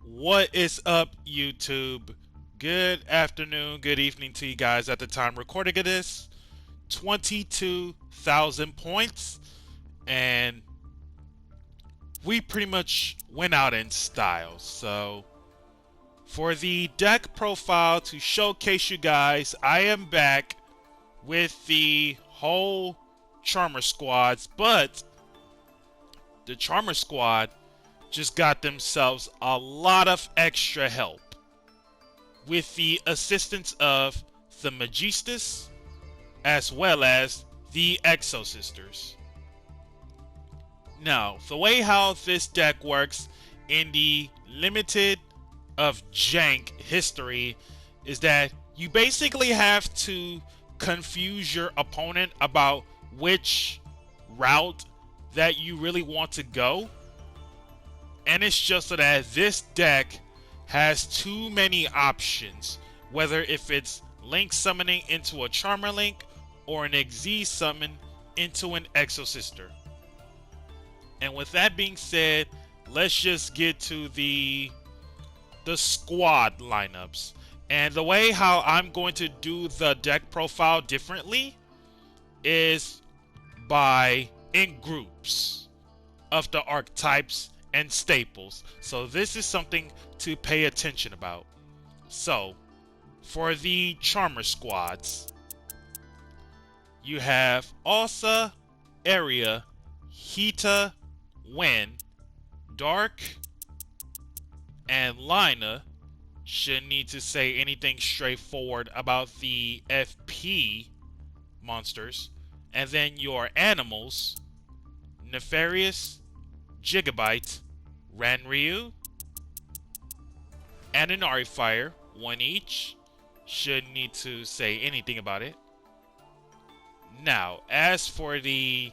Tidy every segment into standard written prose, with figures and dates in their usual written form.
What is up, YouTube? Good afternoon, good evening to you guys at the time recording of this. 22,000 points, and we pretty much went out in style. So, for the deck profile to showcase you guys, I am back with the whole Charmer squads, but the Charmer squad just got themselves a lot of extra help with the assistance of the Magistus as well as the Exosisters. Now, the way how this deck works in the limited of jank history is that you basically have to confuse your opponent about which route that you really want to go. And it's just so that this deck has too many options, whether if it's link summoning into a Charmer Link or an Xyz summon into an Exosister. And with that being said, let's just get to the squad lineups. And the way how I'm going to do the deck profile differently is by in groups of the archetypes and staples. So this is something to pay attention about. So for the Charmer squads, you have Alsa, Area, Hita, Wen, Dark, and Lina. Shouldn't need to say anything straightforward about the FP monsters. And then your animals, Nefarious, Gigabyte, Ranryu, and an Fire, one each. Shouldn't need to say anything about it. Now, as for the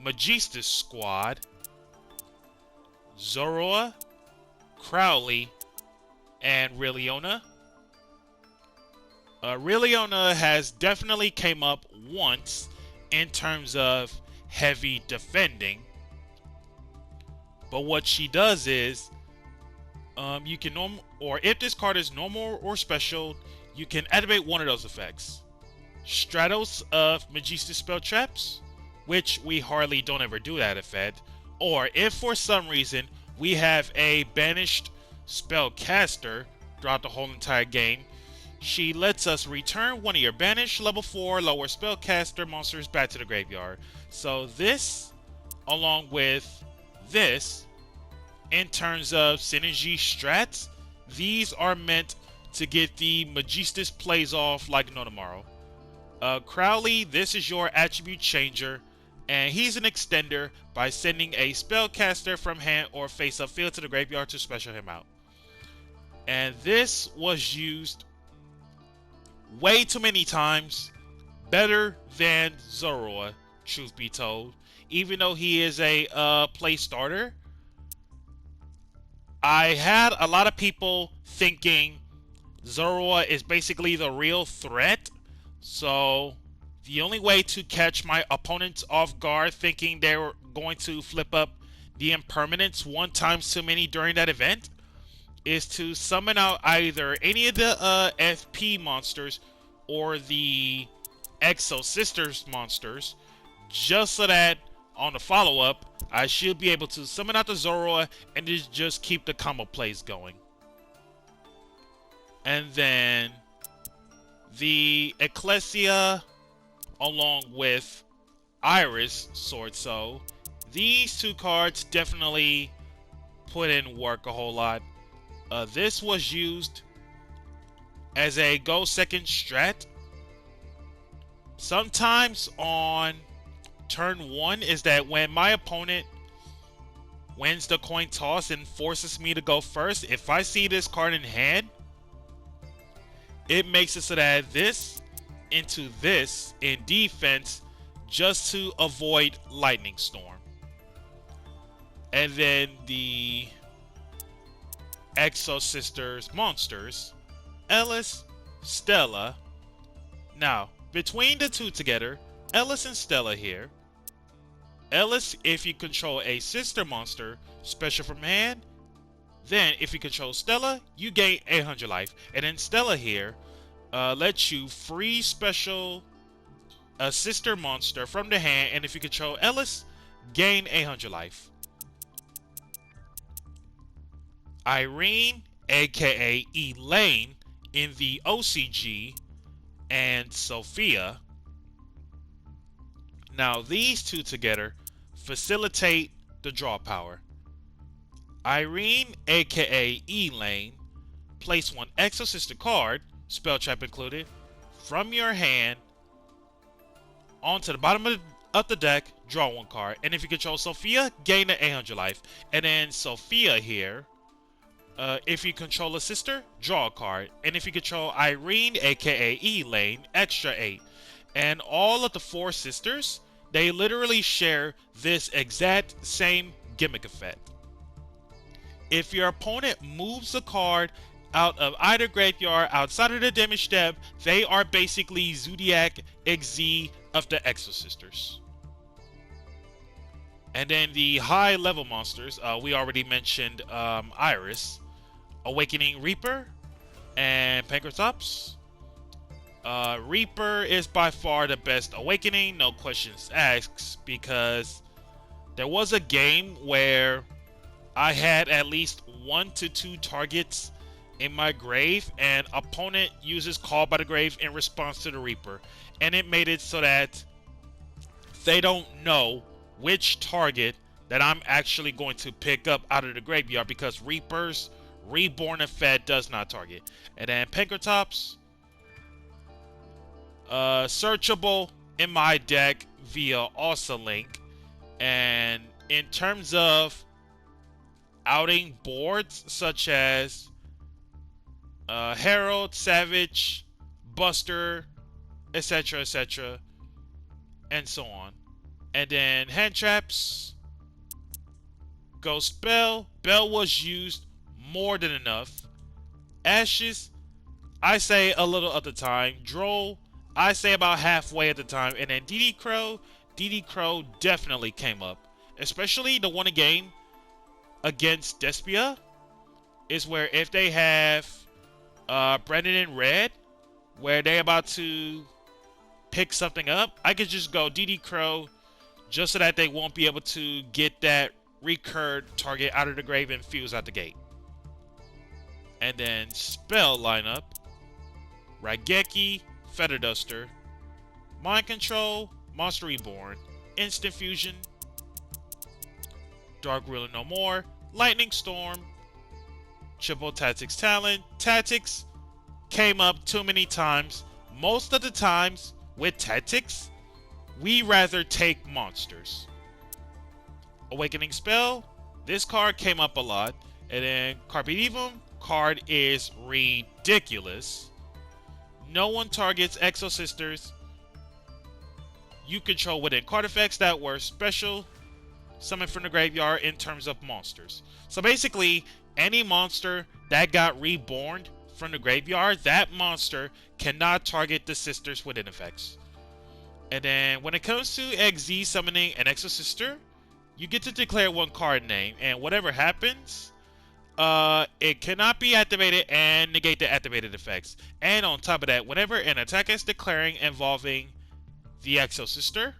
Magistus squad, Zoroa, Crowley, and Rilliona. Rilliona has definitely came up once in terms of heavy defending. But what she does is, you can or if this card is normal or special, you can activate one of those effects. Stratos of Magistus spell traps, which we hardly don't ever do that effect. Or if for some reason we have a banished spellcaster throughout the whole entire game, she lets us return one of your banished level 4 lower spellcaster monsters back to the graveyard. So this, along with this, in terms of synergy strats, these are meant to get the Magistus plays off like no tomorrow. Crowley, this is your attribute changer, and he's an extender by sending a spellcaster from hand or face up field to the graveyard to special him out. And this was used way too many times, better than Zoroa, truth be told. Even though he is a play starter, I had a lot of people thinking Zoroa is basically the real threat. So the only way to catch my opponents off guard thinking they were going to flip up the impermanence one times too many during that event is to summon out either any of the FP monsters or the Exosisters monsters, just so that on the follow-up, I should be able to summon out the Zoroa and just keep the combo plays going. And then the Ecclesia, along with Iris Sword Soul, these two cards definitely put in work a whole lot. This was used as a go second strat. Sometimes on turn 1 is that when my opponent wins the coin toss and forces me to go first, if I see this card in hand, it makes it so that this into this in defense just to avoid Lightning Storm. And then the Exosisters monsters, Ellis, Stella. Now, between the two together, Ellis and Stella here. Ellis, if you control a sister monster, special from hand, Then, if you control Stella, you gain 800 life. And then Stella here lets you free special a sister monster from the hand. And if you control Ellis, gain 800 life. Irene, aka Elaine, in the OCG, and Sophia. Now, these two together facilitate the draw power. Irene, aka Elaine, place one Exosister card, spell trap included, from your hand onto the bottom of the deck, draw one card. And if you control Sophia, gain the 800 life. And then Sophia here, if you control a sister, draw a card. And if you control Irene, aka Elaine, extra 8. And all of the 4 sisters, they literally share this exact same gimmick effect. If your opponent moves a card out of either graveyard outside of the damage step, they are basically Zodiac XZ of the Exosisters. And then the high level monsters, we already mentioned Iris, Awakening Reaper, and Pankratops. Reaper is by far the best Awakening, no questions asked, because there was a game where I had at least 1 to 2 targets in my grave, and opponent uses Call by the Grave in response to the Reaper. And it made it so that they don't know which target that I'm actually going to pick up out of the graveyard, because Reaper's Reborn effect does not target. And then Pankratops, searchable in my deck via also link. And in terms of outing boards such as Herald, Savage, Buster, etc., etc., and so on. And then hand traps, Ghost Bell. Bell was used more than enough. Ashes, I say a little at the time. Droll, I say about halfway at the time. And then DD Crow definitely came up. Especially the one game against Despia is where if they have Brandon in red, where they about to pick something up, I could just go DD Crow just so that they won't be able to get that recurred target out of the grave and fuse out the gate. And then spell lineup, Raigeki, Feather Duster, Mind Control, Monster Reborn, Instant Fusion, Dark Ruler No More, Lightning Storm, Triple Tactics Talent. Tactics came up too many times. Most of the times with Tactics, we rather take monsters. Awakening Spell, this card came up a lot. And then Carpe Diem card is ridiculous. No one targets Exosisters. You control within card effects that were special summoned from the graveyard in terms of monsters. So basically, any monster that got reborn from the graveyard, that monster cannot target the sisters within effects. And then when it comes to XZ summoning an Exosister, you get to declare one card name, and whatever happens, it cannot be activated and negate the activated effects. And on top of that, whenever an attack is declaring involving the Exosister,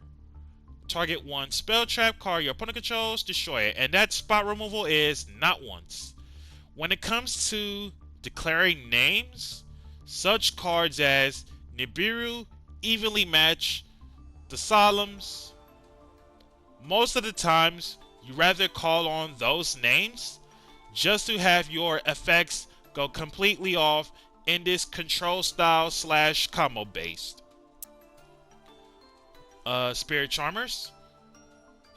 target one spell trap card your opponent controls, destroy it. And that spot removal is not once. When it comes to declaring names, such cards as Nibiru, Evenly Match, the Solemns, most of the times you rather call on those names just to have your effects go completely off in this control style / combo based. Spirit Charmers.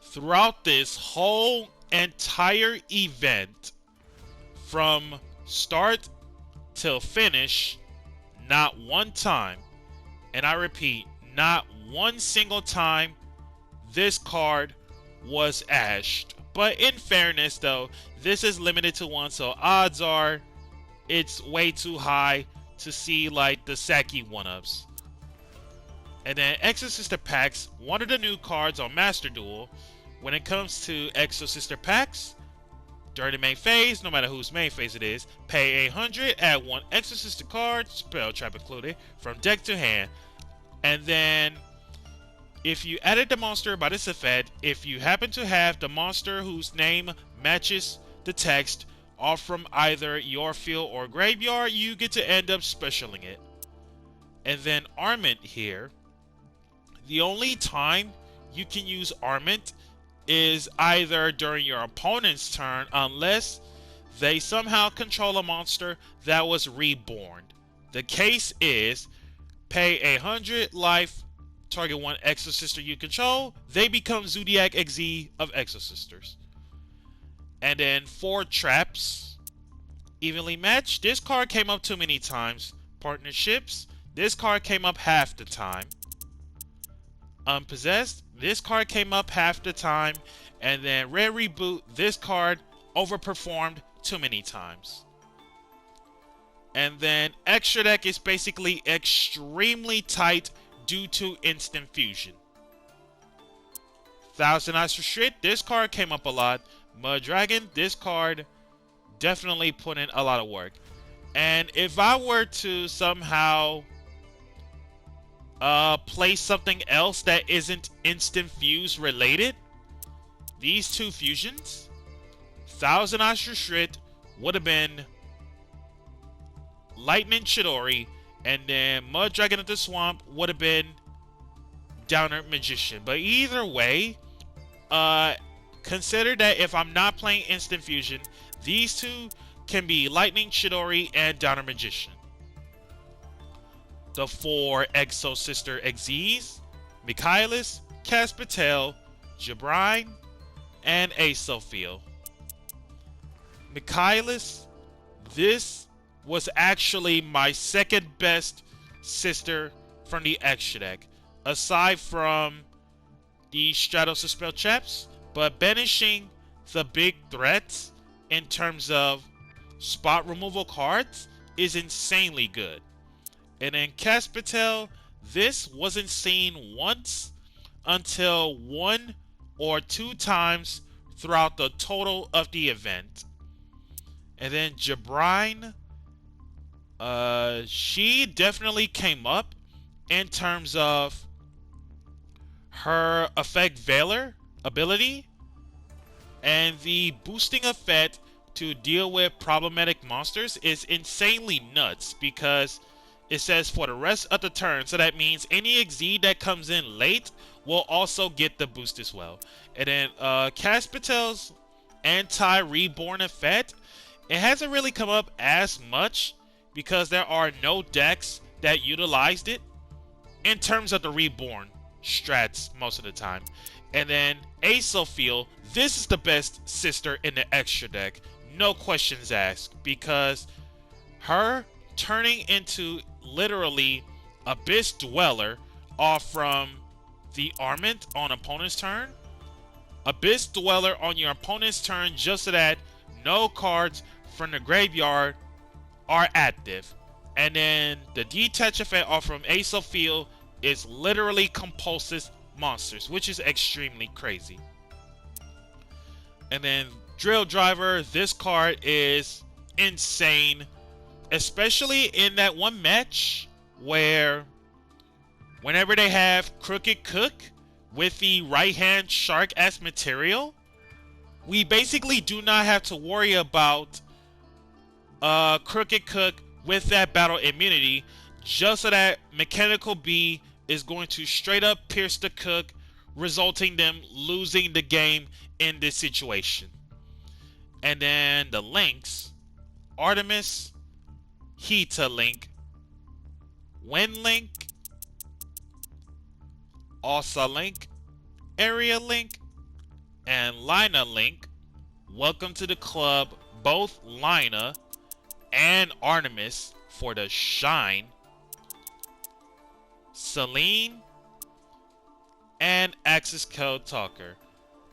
Throughout this whole entire event, from start till finish, not one time, and I repeat, not one single time, this card was ashed. But in fairness though, this is limited to one, so odds are it's way too high to see like the Saki 1-ups. And then Exosister Packs, one of the new cards on Master Duel. When it comes to Exosister Packs, During the main phase, no matter whose main phase it is, pay 100, add 1 Exosistor card, spell trap included, from deck to hand. And then, if you added the monster by this effect, if you happen to have the monster whose name matches the text off from either your field or graveyard, you get to end up specialing it. And then Armament here. The only time you can use Armament is either during your opponent's turn, unless they somehow control a monster that was reborn. The case is, pay 100 life, target 1 Exosister you control, they become Zodiac XZ of Exosisters. And then 4 traps, evenly matched. This card came up too many times. Partnerships, this card came up half the time. Unpossessed, this card came up half the time. And then Rare Reboot, this card overperformed too many times. And then Extra Deck is basically extremely tight due to instant fusion. Thousand Eyes Restrict, this card came up a lot. Mud Dragon, this card definitely put in a lot of work. And if I were to somehow play something else that isn't instant fuse related, these 2 fusions, Thousand Eyes Restrict would have been Lightning Chidori, and then Mud Dragon of the Swamp would have been Downer Magician. But either way, consider that if I'm not playing instant fusion, these 2 can be Lightning Chidori and Downer Magician. The 4 Exosister XZs, Michaelis, Caspatel, Jabrine, and Asophil. Michaelis, this was actually my second best sister from the extra deck, aside from the Stratos of Spell Traps, but banishing the big threats in terms of spot removal cards is insanely good. And in Caspatel, this wasn't seen once until 1 or 2 times throughout the total of the event. And then Jabrine, she definitely came up in terms of her Effect Veiler ability and the boosting effect to deal with problematic monsters is insanely nuts, because it says for the rest of the turn, so that means any XZ that comes in late will also get the boost as well. And then Caspitel's anti-reborn effect, it hasn't really come up as much because there are no decks that utilized it in terms of the reborn strats most of the time. And then Asophil, this is the best sister in the extra deck, no questions asked, because her turning into literally Abyss Dweller off from the Armament on opponent's turn, Abyss Dweller on your opponent's turn, just so that no cards from the graveyard are active. And then the detach effect off from Asophil is literally compulsive monsters, which is extremely crazy. And then Drill Driver, this card is insane, especially in that one match where whenever they have Crooked Cook with the right hand shark as material, we basically do not have to worry about Crooked Cook with that battle immunity, just so that Mechanical B is going to straight up pierce the Cook, resulting them losing the game in this situation. And then the links, Artemis, Heta Link, Wind Link, Asa Link, Area Link, and Lina Link. Welcome to the club, both Lina and Artemis for the shine. Celine and Access Code Talker.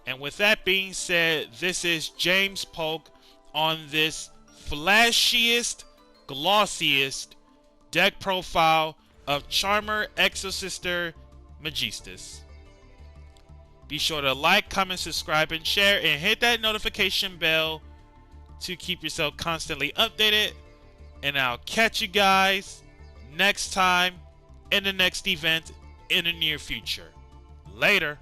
And with that being said, this is James Polk on this flashiest, glossiest deck profile of Charmer, Exosister, Magistus. Be sure to like, comment, subscribe, and share, and hit that notification bell to keep yourself constantly updated. And I'll catch you guys next time in the next event in the near future. Later.